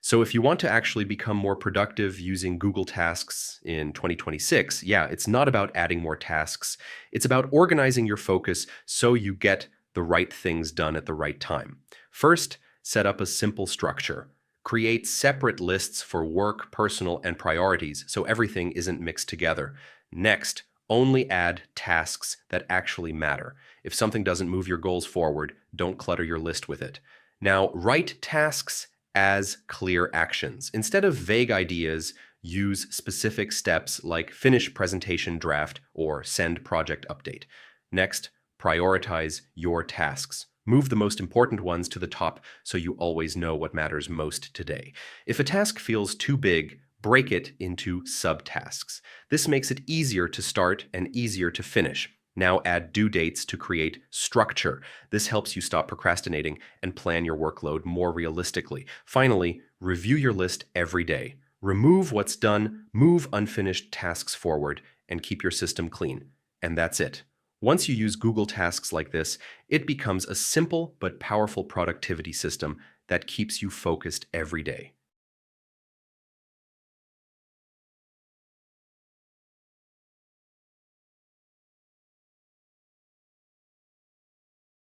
So if you want to actually become more productive using Google Tasks in 2026, yeah, it's not about adding more tasks. It's about organizing your focus so you get the right things done at the right time. First, set up a simple structure. Create separate lists for work, personal, and priorities so everything isn't mixed together. Next, only add tasks that actually matter. If something doesn't move your goals forward, don't clutter your list with it. Now, write tasks as clear actions. Instead of vague ideas, use specific steps like finish presentation draft or send project update. Next, prioritize your tasks. Move the most important ones to the top so you always know what matters most today. If a task feels too big, break it into subtasks. This makes it easier to start and easier to finish. Now add due dates to create structure. This helps you stop procrastinating and plan your workload more realistically. Finally, review your list every day. Remove what's done, move unfinished tasks forward, and keep your system clean. And that's it. Once you use Google Tasks like this, it becomes a simple but powerful productivity system that keeps you focused every day.